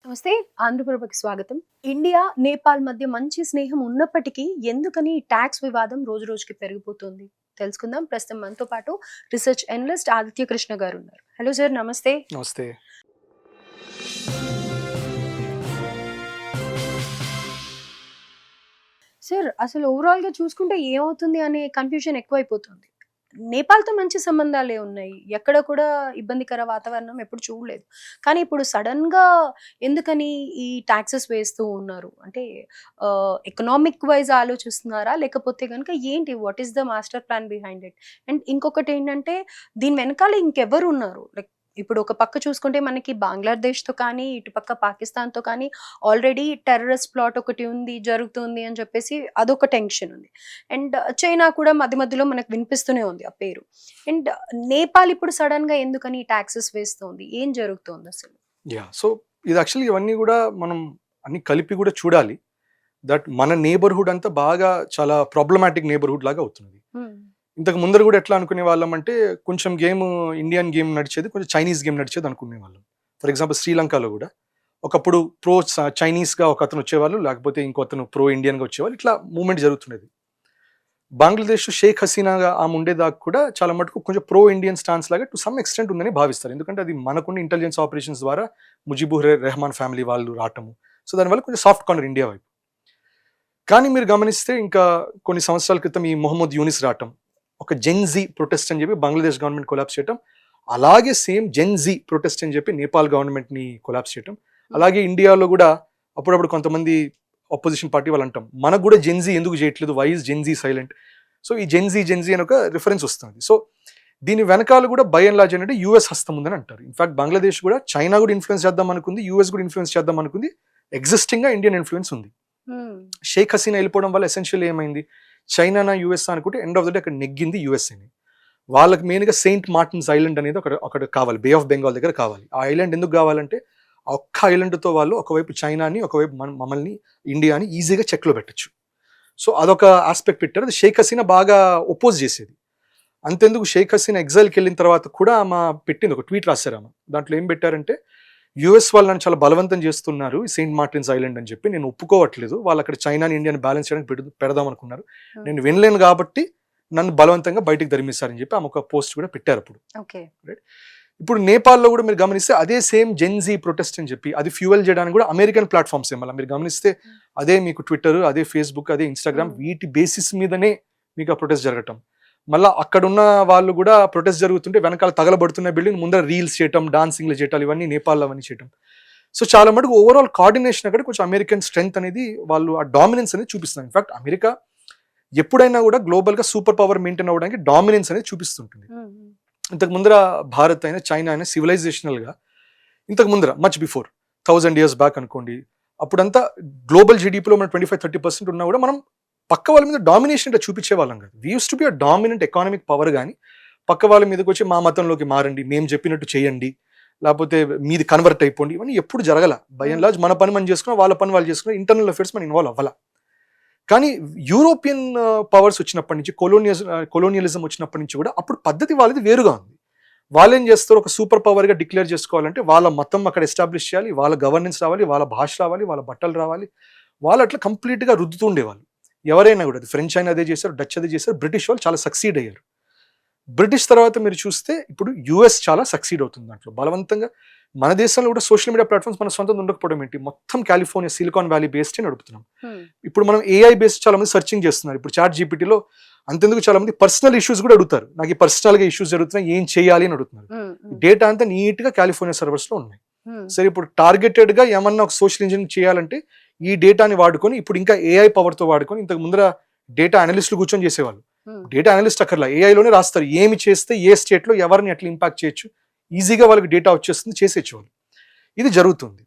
నమస్తే. ఆంధ్రప్రభకి స్వాగతం. ఇండియా, నేపాల్ మధ్య మంచి స్నేహం ఉన్నప్పటికీ ఎందుకని టాక్స్ వివాదం రోజు రోజుకి పెరిగిపోతుంది తెలుసుకుందాం. ప్రస్తుతం మనతో పాటు రీసెర్చ్ అనలిస్ట్ ఆదిత్య కృష్ణ గారు ఉన్నారు. హలో సార్, నమస్తే. నమస్తే. సార్, అసలు ఓవరాల్ గా చూసుకుంటే ఏమవుతుంది అనే కన్ఫ్యూజన్ ఎక్కువైపోతుంది. నేపాల్తో మంచి సంబంధాలే ఉన్నాయి, ఎక్కడ కూడా ఇబ్బందికర వాతావరణం ఎప్పుడు చూడలేదు. కానీ ఇప్పుడు సడన్ గా ఎందుకని ఈ టాక్సెస్ వేస్తూ ఉన్నారు అంటే ఎకనామిక్ వైజ్ ఆలోచిస్తున్నారా, లేకపోతే కనుక ఏంటి, what is the master plan behind it? And ఇంకొకటి ఏంటంటే దీని వెనకాల ఇంకెవరు ఉన్నారు? లైక్ ఇప్పుడు ఒక పక్క చూసుకుంటే మనకి బంగ్లాదేశ్తో కానీ ఇటుపక్క పాకిస్తాన్తో కానీ ఆల్రెడీ టెర్రరిస్ట్ ప్లాట్ ఒకటి ఉంది, జరుగుతుంది అని చెప్పేసి అదొక టెన్షన్ ఉంది. అండ్ చైనా కూడా మధ్య మధ్యలో మనకు వినిపిస్తూనే ఉంది ఆ పేరు. అండ్ నేపాల్ ఇప్పుడు సడన్ గా ఎందుకని ట్యాక్సెస్ వేస్తుంది, ఏం జరుగుతుంది అసలు? సో ఇది యాక్చువల్లీ ఇవన్నీ కూడా మనం అన్ని కలిపి కూడా చూడాలి. దట్ మన నేబర్హుడ్ అంతా బాగా చాలా ప్రాబ్లమాటిక్ నేబర్హుడ్ లాగా అవుతుంది. ఇంతకు ముందర కూడా ఎట్లా అనుకునే వాళ్ళం అంటే కొంచెం గేమ్ ఇండియన్ గేమ్ నడిచేది, కొంచెం చైనీస్ గేమ్ నడిచేది అనుకునే వాళ్ళం. ఫర్ ఎగ్జాంపుల్ శ్రీలంకలో కూడా ఒకప్పుడు ప్రో చైనీస్గా ఒక అతను వచ్చేవాళ్ళు, లేకపోతే ఇంకో అతను ప్రో ఇండియన్గా వచ్చేవాళ్ళు, ఇట్లా మూవ్మెంట్ జరుగుతుండేది. బంగ్లాదేశ్ షేక్ హసీనాగా ఆమె ఉండేదాకా కూడా చాలా మటుకు కొంచెం ప్రో ఇండియన్ స్టాన్స్ లాగా టు సమ్ ఎక్స్టెంట్ ఉందని భావిస్తారు. ఎందుకంటే అది మనకున్న ఇంటెలిజెన్స్ ఆపరేషన్స్ ద్వారా ముజిబుర్ రెహమాన్ ఫ్యామిలీ వాళ్ళు రావటము, సో దానివల్ల కొంచెం సాఫ్ట్ కార్నర్ ఇండియా వైపు. కానీ మీరు గమనిస్తే ఇంకా కొన్ని సంవత్సరాల క్రితం ఈ మొహమ్మద్ యూనిస్ రావటం, ఒక జెన్జీ ప్రొటెస్ట్ అని చెప్పి బంగ్లాదేశ్ గవర్నమెంట్ కొలాప్స్ చేయటం, అలాగే సేమ్ జెన్జీ ప్రొటెస్ట్ అని చెప్పి నేపాల్ గవర్నమెంట్ని కొలాప్స్ చేయటం, అలాగే ఇండియాలో కూడా అప్పుడప్పుడు కొంతమంది ఆపోజిషన్ పార్టీ వాళ్ళు అంటాం మనకు కూడా జెన్జీ ఎందుకు చేయట్లేదు, why is Gen Z silent? So ఈ జెన్జీ అని ఒక రిఫరెన్స్ వస్తుంది. సో దీని వెనకాల కూడా బై అండ్ లార్జ్ అంటే యూఎస్ హస్తం ఉందని అంటారు. ఇన్ఫాక్ట్ బంగ్లాదేశ్ కూడా చైనా కూడా ఇన్ఫ్లుయెన్స్ చేద్దాం అనుకుంది, యూఎస్ కూడా ఇన్ఫ్లుయెన్స్ చేద్దాం అనుకుంది, ఎగ్జిస్టింగ్ గా ఇండియన్ ఇన్ఫ్లుయెన్స్ ఉంది. షేక్ హసీనా వెళ్ళిపోవడం వల్ల ఎసెన్షియల్ ఏమైంది, చైనా యుఎస్ అనుకుంటే ఎండ్ ఆఫ్ ద డే అక్కడ నెగ్గింది యుఎస్ఏని. వాళ్ళకి మెయిన్గా సెయింట్ మార్టిన్స్ ఐలాండ్ అనేది అక్కడ కావాలి, బే ఆఫ్ బెంగాల్ దగ్గర కావాలి. ఆ ఐలాండ్ ఎందుకు కావాలంటే ఆ ఒక్క ఐలాండ్తో వాళ్ళు ఒకవైపు చైనాని, ఒకవైపు మమ్మల్ని ఇండియాని ఈజీగా చెక్లో పెట్టచ్చు. సో అదొక ఆస్పెక్ట్ పెట్టారు. అది షేక్ హసీనా బాగా ఒపోజ్ చేసేది. అంతెందుకు షేక్ హసీనా ఎగ్జైల్కి వెళ్ళిన తర్వాత కూడా ఆమె పెట్టింది, ఒక ట్వీట్ రాశారు ఆమె. దాంట్లో ఏం పెట్టారంటే యుఎస్ వాళ్ళు నన్ను చాలా బలవంతం చేస్తున్నారు సెయింట్ మార్టిన్స్ ఐలాండ్ అని చెప్పి, నేను ఒప్పుకోవట్లేదు, వాళ్ళు అక్కడ చైనాని ఇండియాని బ్యాలెన్స్ చేయడానికి పెడదాం అనుకున్నారు, నేను వినలేను కాబట్టి నన్ను బలవంతంగా బయటకు ధర్మిస్తారని చెప్పి ఆమె ఒక పోస్ట్ కూడా పెట్టారు అప్పుడు. ఇప్పుడు నేపాల్లో కూడా మీరు గమనిస్తే అదే సేమ్ జెన్జీ ప్రొటెస్ట్ అని చెప్పి అది ఫ్యూయల్ చేయడానికి కూడా అమెరికన్ ప్లాట్ఫామ్స్ మళ్ళీ మీరు గమనిస్తే అదే మీకు ట్విట్టర్, అదే ఫేస్బుక్, అదే ఇన్స్టాగ్రామ్, వీటి బేసిస్ మీదనే మీకు ఆ ప్రొటెస్ట్ జరగటం. మళ్ళీ అక్కడున్న వాళ్ళు కూడా ప్రొటెస్ట్ జరుగుతుంటే వెనకాల తగలబడుతున్న బిల్డింగ్ ముందర రీల్స్ చేయటం, డాన్సింగ్లు చేయటం, ఇవన్నీ నేపాల్లో అవన్నీ చేయటం. సో చాలా మటుకు ఓవరాల్ కోఆర్డినేషన్ అక్కడ కొంచెం అమెరికన్ స్ట్రెంగ్త్ అనేది వాళ్ళు ఆ డామినెన్స్ అనేది చూపిస్తున్నారు. ఇన్ఫాక్ట్ అమెరికా ఎప్పుడైనా కూడా గ్లోబల్గా సూపర్ పవర్ మెయింటైన్ అవ్వడానికి డామినెన్స్ అనేది చూపిస్తుంటుంది. ఇంతకు ముందర భారత్ అయినా చైనా అయినా సివిలైజేషనల్గా ఇంతకు ముందర మచ్ బిఫోర్ 1000 years బ్యాక్ అనుకోండి, అప్పుడంతా గ్లోబల్ జీడిపిలో మనం 25-30% ఉన్నా కూడా మనం పక్క వాళ్ళ మీద డామినేషన్ అంటే చూపించే వాళ్ళం కాదు. We use to be a dominant economic power. కానీ పక్క వాళ్ళ మీదకి వచ్చి మా మతంలోకి మారండి, మేము చెప్పినట్టు చేయండి, లేకపోతే మీది కన్వర్ట్ అయిపోండి, ఇవన్నీ ఎప్పుడు జరగల. బై అండ్ లార్జ్ మన పని మనం చేసుకున్నాం, వాళ్ళ పని వాళ్ళు చేసుకున్నాం, ఇంటర్నల్ అఫేర్స్ మనం ఇన్వాల్వ్ అవ్వాల. కానీ యూరోపియన్ పవర్స్ వచ్చినప్పటి నుంచి, కొలోనియలిజం వచ్చినప్పటి నుంచి కూడా అప్పుడు పద్ధతి వాళ్ళది వేరుగా ఉంది. వాళ్ళు ఏం చేస్తారు, ఒక సూపర్ పవర్గా డిక్లేర్ చేసుకోవాలంటే వాళ్ళ మతం అక్కడ ఎస్టాబ్లిష్ చేయాలి, వాళ్ళ గవర్నెన్స్ రావాలి, వాళ్ళ భాష రావాలి, వాళ్ళ బట్టలు రావాలి, వాళ్ళు అట్లా కంప్లీట్గా రుద్దుతూ ఉండేవాళ్ళు. ఎవరైనా కూడా ఫ్రెంచ్ అయినా అదే చేశారు, డచ్ అదే చేశారు, బ్రిటిష్ వాళ్ళు చాలా సక్సీడ్ అయ్యారు. బ్రిటిష్ తర్వాత మీరు చూస్తే ఇప్పుడు యుఎస్ చాలా సక్సీడ్ అవుతుంది దాంట్లో బలవంతంగా. మన దేశంలో కూడా సోషల్ మీడియా ప్లాట్ఫామ్స్ మన సొంతం ఉండకపోవడం ఏంటి, మొత్తం కాలిఫోర్నియా సిలికాన్ వ్యాలీ బేస్డ్ నడుపుతున్నాం. ఇప్పుడు మనం ఏఐ బేస్డ్ చాలా మంది సర్చింగ్ చేస్తున్నారు. ఇప్పుడు చాట్ జీపీటీలో అంతెందుకు చాలా మంది పర్సనల్ ఇష్యూస్ కూడా అడుగుతారు, నాకు ఈ పర్సనల్గా ఇష్యూస్ జరుగుతున్నాయి, ఏం చేయాలి అని అడుగుతున్నారు. డేటా అంతా నీట్గా కాలిఫోర్నియా సర్వర్స్లో ఉన్నాయి. సరే, ఇప్పుడు టార్గెటెడ్గా ఏమన్నా ఒక సోషల్ ఇంజనీరింగ్ చేయాలంటే ఈ డేటాని వాడుకొని, ఇప్పుడు ఇంకా ఏఐ పవర్తో వాడుకొని, ఇంతకు ముందర డేటా అనలిస్టులు కూర్చొని చేసేవాళ్ళు, డేటా అనలిస్ట్ అక్కర్లా, ఏఐలోనే రాస్తారు ఏమి చేస్తే ఏ స్టేట్లో ఎవరిని ఎట్లా ఇంపాక్ట్ చేయొచ్చు, ఈజీగా వాళ్ళకి డేటా వచ్చేస్తుంది, చేసేచ్చు వాళ్ళు. ఇది జరుగుతుంది.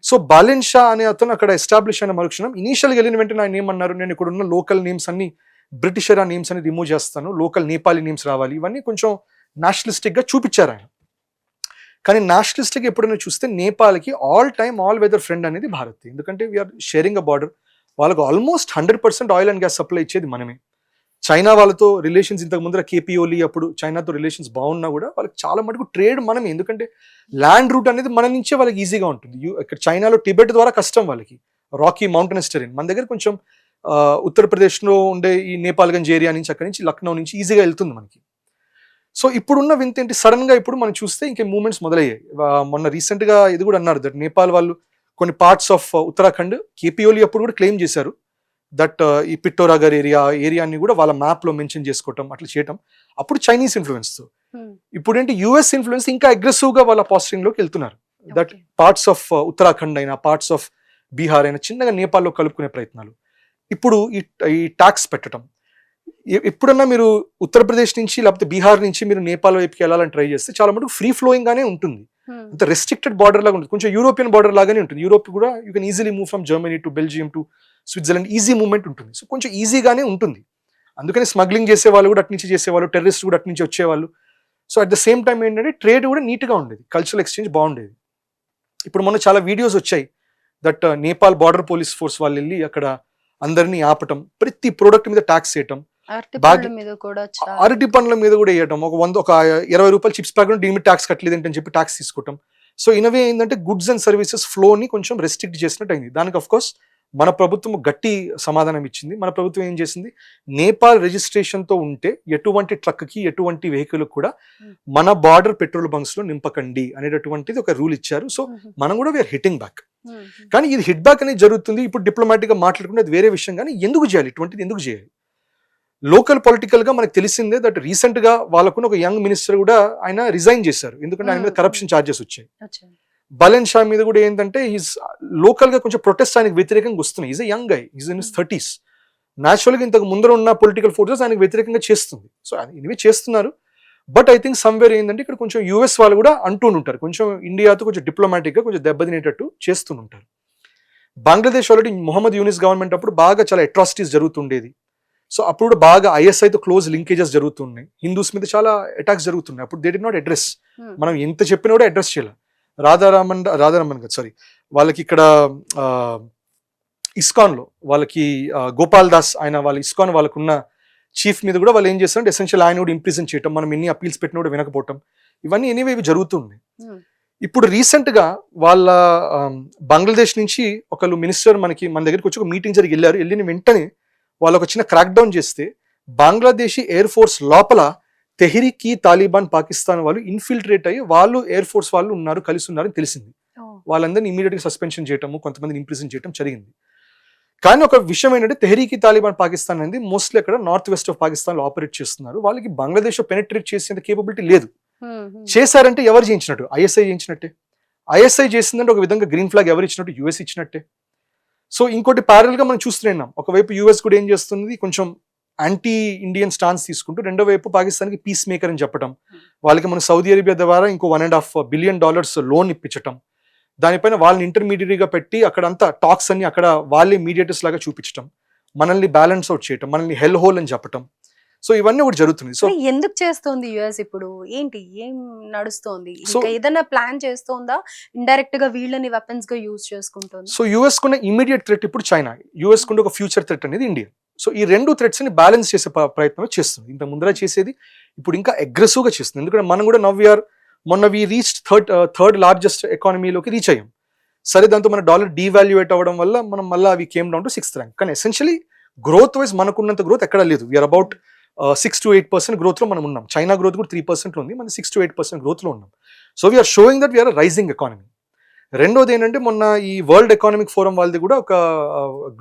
సో బాలెన్ షా అనే అతను అక్కడ ఎస్టాబ్లిష్ అయిన మరుక్షణం ఇనీషియల్గా వెళ్ళిన వెంటనే ఆయన ఏమన్నారు, నేను ఇక్కడ ఉన్న లోకల్ నేమ్స్ అన్ని బ్రిటిషర్ నేమ్స్ అని రిమూవ్ చేస్తాను, లోకల్ నేపాలీ నేమ్స్ రావాలి, ఇవన్నీ కొంచెం నేషనలిస్టిక్గా చూపించారు ఆయన. కానీ నేషనలిస్ట్గా ఎప్పుడైనా చూస్తే నేపాల్కి all time all weather friend అనేది భారత్. ఎందుకంటే వీఆర్ షేరింగ్ అ బార్డర్. వాళ్ళకు almost 100% oil and gas supply ఇచ్చేది మనమే. చైనా వాళ్ళతో రిలేషన్స్ ఇంతకు ముందర కేపీఓలి అప్పుడు చైనాతో రిలేషన్స్ బాగున్నా కూడా వాళ్ళకి చాలా మటుకు ట్రేడ్ మనం, ఎందుకంటే ల్యాండ్ రూట్ అనేది మన నుంచే వాళ్ళకి ఈజీగా ఉంటుంది. ఇక్కడ చైనాలో టిబెట్ ద్వారా కష్టం వాళ్ళకి, రాకీ మౌంటైనస్ టెరెన్. మన దగ్గర కొంచెం ఉత్తరప్రదేశ్లో ఉండే ఈ నేపాల్గంజ్ ఏరియా నుంచి అక్కడి నుంచి లక్నో నుంచి ఈజీగా వెళ్తుంది మనకి. సో ఇప్పుడున్న వింత ఏంటి, సడన్ గా ఇప్పుడు మనం చూస్తే ఇంకే మూవ్మెంట్స్ మొదలయ్యాయి. మొన్న రీసెంట్ గా ఇది కూడా అన్నారు దట్ నేపాల్ వాళ్ళు కొన్ని పార్ట్స్ ఆఫ్ ఉత్తరాఖండ్ కేపీఓలి అప్పుడు కూడా క్లెయిమ్ చేశారు దట్ ఈ పిట్టోరాగర్ ఏరియాని కూడా వాళ్ళ మ్యాప్ లో మెన్షన్ చేసుకోవటం, అట్లా చేయటం. అప్పుడు చైనీస్ ఇన్ఫ్లుయెన్స్ తో. ఇప్పుడు ఏంటి యుఎస్ ఇన్ఫ్లుయెన్స్ ఇంకా అగ్రెసివ్ గా వాళ్ళ పాస్టింగ్ లోకి వెళ్తున్నారు. దట్ పార్ట్స్ ఆఫ్ ఉత్తరాఖండ్ అయినా పార్ట్స్ ఆఫ్ బీహార్ అయినా చిన్నగా నేపాల్లో కలుపుకునే ప్రయత్నాలు. ఇప్పుడు ఈ ట్యాక్స్ పెట్టడం, ఎప్పుడన్నా మీరు ఉత్తరప్రదేశ్ నుంచి లేకపోతే బీహార్ నుంచి మీరు నేపాల్ వైపుకి వెళ్ళాలని ట్రై చేస్తే చాలా మటుకు ఫ్రీ ఫ్లోయింగ్ గానే ఉంటుంది. అంత రెస్ట్రిక్టెడ్ బార్డర్ లాగా ఉంటుంది, కొంచెం యూరోపియన్ బార్డర్ లాగానే ఉంటుంది. యూరోప్ కూడా you can easily move from Germany to Belgium to Switzerland, easy movement ఉంటుంది. సో కొంచెం ఈజీగానే ఉంటుంది. అందుకని స్మగ్లింగ్ చేసేవాళ్ళు కూడా అటు నుంచి చేసేవాళ్ళు, టెర్రరిస్ట్ కూడా అటు నుంచి వచ్చేవాళ్ళు. So at the same time ఏంటంటే ట్రేడ్ కూడా నీట్గా ఉండేది, కల్చరల్ ఎక్స్చేంజ్ బాగుండేది. ఇప్పుడు మొన్న చాలా వీడియోస్ వచ్చాయి that Nepal border police force వాళ్ళు వెళ్ళి అక్కడ అందరినీ ఆపటం, ప్రతి ప్రోడక్ట్ మీద ట్యాక్స్ వేయటం, అరటి పండ్ల మీద కూడా వేయటం. ఒక 20 రూపాయలు చిప్స్ ప్యాకెట్ దీని మీద ట్యాక్స్ కట్టలేదంటే అని చెప్పి ట్యాక్స్ తీసుకోవటం. సో ఇనవే ఏంటంటే గుడ్స్ అండ్ సర్వీసెస్ ఫ్లోని కొంచెం రెస్ట్రిక్ట్ చేసినట్టు అయింది. దానికి అఫ్ కోర్స్ మన ప్రభుత్వం గట్టి సమాధానం ఇచ్చింది. మన ప్రభుత్వం ఏం చేసింది, నేపాల్ రిజిస్ట్రేషన్ తో ఉంటే ఎటువంటి ట్రక్ కి ఎటువంటి వెహికల్ కూడా మన బార్డర్ పెట్రోల్ బంక్స్ లో నింపకండి అనేటటువంటిది ఒక రూల్ ఇచ్చారు. సో మనం కూడా వీఆర్ హిట్టింగ్ బ్యాక్. కానీ ఇది హిట్ బ్యాక్ అనేది జరుగుతుంది. ఇప్పుడు డిప్లొమాటిక్ గా మాట్లాడుకుంటే అది వేరే విషయం, కానీ ఎందుకు చేయాలి ఇటువంటిది, ఎందుకు చేయాలి? లోకల్ పొలిటికల్ గా మనకు తెలిసిందే దట్ రీసెంట్ గా వాళ్ళకున్న ఒక యంగ్ మినిస్టర్ కూడా ఆయన రిజైన్ చేశారు, ఎందుకంటే ఆయన మీద కరప్షన్ ఛార్జెస్ వచ్చాయి. బలెన్ షా మీద కూడా ఏంటంటే ఈజ్ లోకల్ గా కొంచెం ప్రొటెస్ట్ ఆయనకు వ్యతిరేకంగా వస్తున్నాయి. Is a young guy, is in his 30s. Natural గా ఇంతకు ముందర ఉన్న పొలిటికల్ ఫోర్సెస్ ఆయనకు వ్యతిరేకంగా చేస్తుంది. సో ఇవి చేస్తున్నారు. బట్ ఐ థింక్ సమ్వేర్ ఏంటంటే ఇక్కడ కొంచెం యుఎస్ వాళ్ళు కూడా అంటూనుంటారు, కొంచెం ఇండియాతో కొంచెం డిప్లొమాటిక్ గా కొంచెం దెబ్బతినేటట్టు చేస్తుంటారు. బంగ్లాదేశ్ ఆల్రెడీ మొహమ్మద్ యూనిస్ గవర్నమెంట్ అప్పుడు బాగా చాలా అట్రాసిటీస్ జరుగుతుండేది. సో అప్పుడు బాగా ఐఎస్ఐతో క్లోజ్ లింకేజెస్ జరుగుతున్నాయి, హిందూస్ మీద చాలా అటాక్స్ జరుగుతున్నాయి. అప్పుడు దే డి నాట్ అడ్రస్, మనం ఎంత చెప్పినా కూడా అడ్రస్ చేయాలి. రాధారామన్ కదా సారీ, వాళ్ళకి ఇక్కడ ఇస్కాన్ లో వాళ్ళకి గోపాల్ దాస్ ఆయన వాళ్ళ ఇస్కాన్ వాళ్ళకున్న చీఫ్ మీద కూడా వాళ్ళు ఏం చేస్తారంటే ఎసెన్షియల్ ఆయన కూడా ఇంప్రిజన్ చేయటం, మనం ఎన్ని అపీల్స్ పెట్టినా కూడా వినకపోవటం, ఇవన్నీ ఎనీవే ఇవి జరుగుతున్నాయి. ఇప్పుడు రీసెంట్ గా వాళ్ళ బంగ్లాదేశ్ నుంచి ఒకళ్ళు మినిస్టర్ మన దగ్గరికి వచ్చి ఒక మీటింగ్ జరిగి వెళ్ళారు. వెళ్ళిన వెంటనే వాళ్ళు ఒక చిన్న క్రాక్ డౌన్ చేస్తే బంగ్లాదేశీ ఎయిర్ ఫోర్స్ లోపల తెహ్రీక్ ఈ తాలిబాన్ పాకిస్తాన్ వాళ్ళు ఇన్ఫిల్ట్రేట్ అయ్యి వాళ్ళు ఎయిర్ ఫోర్స్ వాళ్ళు ఉన్నారు, కలిసి ఉన్నారని తెలిసింది. వాళ్ళందరినీ ఇమీడియట్ గా సస్పెన్షన్ చేయటము, కొంతమందిని ఇంప్రిజన్ చేయటం జరిగింది. కానీ ఒక విషయం ఏంటంటే తెహ్రీక్ ఈ తాలిబాన్ పాకిస్తాన్ అనేది మోస్ట్లీ అక్కడ నార్త్ వెస్ట్ ఆఫ్ పాకిస్తాన్ లో ఆపరేట్ చేస్తున్నారు. వాళ్ళకి బంగ్లాదేశ్ పెనిట్రేట్ చేసేంత కేపబిలిటీ లేదు. చేశారంటే ఎవరు చేయించినట్టు? ఐఎస్ఐ చేయించినట్టే. ఐఎస్ఐ చేసిందంటే ఒక విధంగా గ్రీన్ ఫ్లాగ్ ఎవరు ఇచ్చినట్టు? యుఎస్ ఇచ్చినట్టే. సో ఇంకోటి ప్యారల్ గా మనం చూస్తున్నాం, ఒకవైపు యుఎస్ కూడా ఏం చేస్తుంది, కొంచెం యాంటీ ఇండియన్ స్టాన్స్ తీసుకుంటూ, రెండో వైపు పాకిస్తాన్కి పీస్ మేకర్ అని చెప్పడం, వాళ్ళకి మన సౌదీ అరేబియా ద్వారా ఇంకో $1.5 బిలియన్ లోన్ ఇప్పించటం, దానిపైన వాళ్ళని ఇంటర్మీడియట్గా పెట్టి అక్కడంతా టాక్స్ అన్ని అక్కడ వాళ్ళే మీడియేటర్స్ లాగా చూపించడం, మనల్ని బ్యాలెన్స్ అవుట్ చేయటం, మనల్ని హెల్ హోల్ అని చెప్పటం. సో ఇవన్నీ కూడా జరుగుతుంది. సో ఎందుకు చేస్తోంది యుఎస్ ఇప్పుడు? ఏంటి ఏం నడుస్తోంది? ఏదైనా ప్లాన్ చేస్తోందా? ఇండైరెక్ట్ గా వీళ్ళని వెపన్స్ గా యూజ్ చేసుకుంటుంది. సో యుఎస్ కున్న ఇమీడియట్ థ్రెట్ ఇప్పుడు చైనా, యుఎస్ కుండే ఒక ఫ్యూచర్ థ్రెట్ అనేది ఇండియా. సో ఈ రెండు థ్రెట్స్ ని బ్యాలెన్స్ చేసే ప్రయత్నం చేస్తుంది. ఇంత ముందర చేసేది ఇప్పుడు ఇంకా అగ్రెసివ్ గా చేస్తుంది. ఎందుకంటే మనం కూడా మొన్న వి రీచ్ థర్డ్ లార్జెస్ట్ ఎకానమీలోకి రీచ్ అయ్యాం. సరే, దాంతో మన డాలర్ డీవాల్యుయేట్ అవ్వడం వల్ల మనం మళ్ళీ అవి came down to 6th rank. కానీ ఎసెన్షియలీ గ్రోత్ వైజ్ మనకున్నంత గ్రోత్ ఎక్కడ లేదు. వీఆర్ అబౌట్ 6 to 8% గ్రోత్ లో మనం ఉన్నాం. చైనా గ్రోత్ కూడా 3% లో ఉంది, మనం 6 to 8% గ్రోత్ లో ఉన్నాం. So we're showing that we're rising economy. రెండోది ఏంటంటే మొన్న ఈ వరల్డ్ ఎకానమిక్ ఫోరం వాళ్ళది కూడా ఒక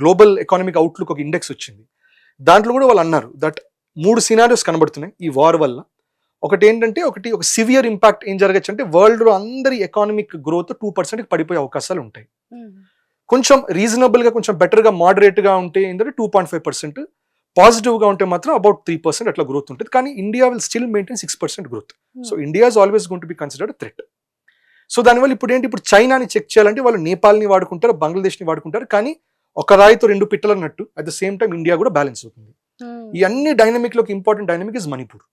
గ్లోబల్ ఎకానమిక్ అవుట్లుక్ ఒక ఇండెక్స్ వచ్చింది. దాంట్లో కూడా వాళ్ళు అన్నారు దట్ 3 సినారియోస్ కనబడుతున్నాయి ఈ వార్ వల్ల. ఒకటి ఏంటంటే ఒక సివియర్ ఇంపాక్ట్ ఏం జరగచ్చు అంటే వరల్డ్ లో అందరి ఎకానమిక్ గ్రోత్ 2% పడిపోయే అవకాశాలు ఉంటాయి. కొంచెం రీజనబుల్ గా కొంచెం బెటర్ గా మోడరేట్ గా ఉంటే ఏంటంటే 2.5%, పాజిటివ్ గా ఉంటే మాత్రం అబౌట్ 3% అట్లా గ్రోత్ ఉంటుంది. కానీ India will still maintain 6% growth. So India is always going to be considered threat. So దానివల్ల ఇప్పుడు చైనాని చెక్ చేయాలంటే వాళ్ళు నేపాల్ని వాడుకుంటారు, బంగ్లాదేశ్ని వాడుకుంటారు. కానీ ఒక రాయితో 2 పిట్టలు అన్నట్టు at the same time India కూడా బ్యాలెన్స్ అవుతుంది. ఈ అన్ని డైనమిక్ లోకి ఇంపార్టెంట్ డైనమిక్ ఇస్ మణిపూర్.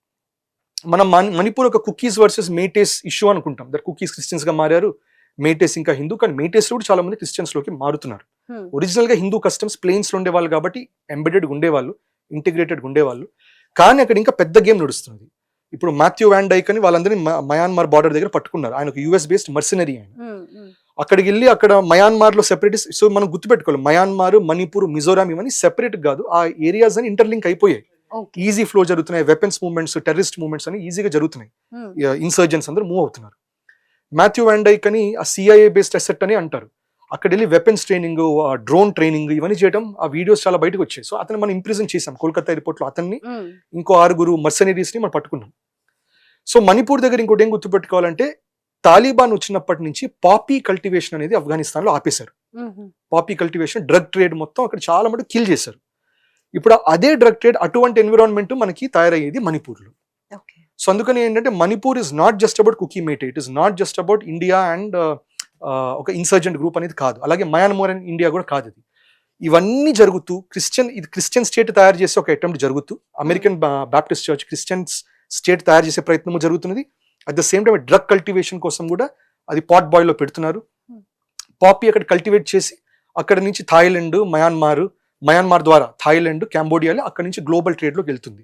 మనం మణిపూర్ ఒక కుకీస్ వర్సెస్ మేటేస్ ఇష్యూ అనుకుంటాం. దట్ కుకీస్ క్రిస్టియన్స్ గా మారారు, మేటేస్ ఇంకా హిందూ. కానీ మేటేస్ కూడా చాలా మంది క్రిస్టియన్స్ లోకి మారుతున్నారు. ఒరిజినల్ గా హిందూ కస్టమ్స్ ప్లేన్స్ లో ఉండేవాళ్ళు కాబట్టి ఎంబెడెడ్ ఉండేవాళ్ళు. ఇంటిగ్రేటెడ్గా ఉండేవాళ్ళు. కానీ అక్కడ ఇంకా పెద్ద గేమ్ నడుస్తుంది. ఇప్పుడు మాథ్యూ వ్యాన్ డైక్ అని వాళ్ళందరినీ మయాన్మార్ బార్డర్ దగ్గర పట్టుకున్నారు. ఆయన ఒక యూఎస్ బేస్డ్ మర్సినరీ ఆయన. అక్కడికి వెళ్ళి అక్కడ మయాన్మార్ లో సెపరేటిస్ట్, సో మనం గుర్తుపెట్టుకోవాలి మయాన్మార్, మణిపూర్, మిజోరాం ఇవన్నీ సెపరేట్ కాదు, ఆ ఏరియాస్ అని ఇంటర్లింక్ అయిపోయాయి. ఈజీ ఫ్లో జరుగుతున్నాయి, వెపన్స్ మూవ్మెంట్స్, టెర్రరిస్ట్ మూవ్మెంట్స్ అని ఈజీగా జరుగుతున్నాయి. ఇన్సర్జెంట్స్ అందరూ మూవ్ అవుతున్నారు. మాథ్యూ వ్యాన్ డైక్ అని ఆ సిఐఏ బేస్డ్ అసెట్ అని అంటారు. అక్కడ వెళ్ళి వెపన్స్ ట్రైనింగ్, డ్రోన్ ట్రైనింగ్ ఇవన్నీ చేయడం, ఆ వీడియోస్ చాలా బయటకు వచ్చాయి. సో అతను మనం ఇంప్రిజన్ చేసాం కోల్కతా ఎయిర్పోర్ట్ లో. అతన్ని ఇంకో 6 మర్సనరీస్ ని మనం పట్టుకున్నాం. సో మణిపూర్ దగ్గర ఇంకోటి ఏం గుర్తుపెట్టుకోవాలంటే, తాలిబాన్ వచ్చినప్పటి నుంచి పాపీ కల్టివేషన్ అనేది ఆఫ్ఘనిస్తాన్ లో ఆపేశారు. పాపీ కల్టివేషన్, డ్రగ్ ట్రేడ్ మొత్తం అక్కడ చాలా మటుకు కిల్ చేశారు. ఇప్పుడు అదే డ్రగ్ ట్రేడ్, అటువంటి ఎన్విరాన్మెంట్ మనకి తయారయ్యేది మణిపూర్లో. సో అందుకని ఏంటంటే Manipur is not just about Kuki Meitei, it is not just about India and ఒక ఇన్సర్జెంట్ గ్రూప్ అనేది కాదు. అలాగే మయాన్మార్ అండ్ ఇండియా కూడా కాదు. ఇది ఇవన్నీ జరుగుతూ క్రిస్టియన్ స్టేట్ తయారు చేసే ఒక అటెంప్ట్ జరుగుతూ, American Baptist church Christians state తయారు చేసే ప్రయత్నము జరుగుతున్నది. At the same time drug cultivation కోసం కూడా అది పాట్ బాయ్ లో పెడుతున్నారు. పాపీ అక్కడ కల్టివేట్ చేసి అక్కడ నుంచి థాయిలాండ్, మయాన్మార్ ద్వారా థాయిలాండ్, కంబోడియాలో అక్కడ నుంచి గ్లోబల్ ట్రేడ్ లోకి వెళ్తుంది.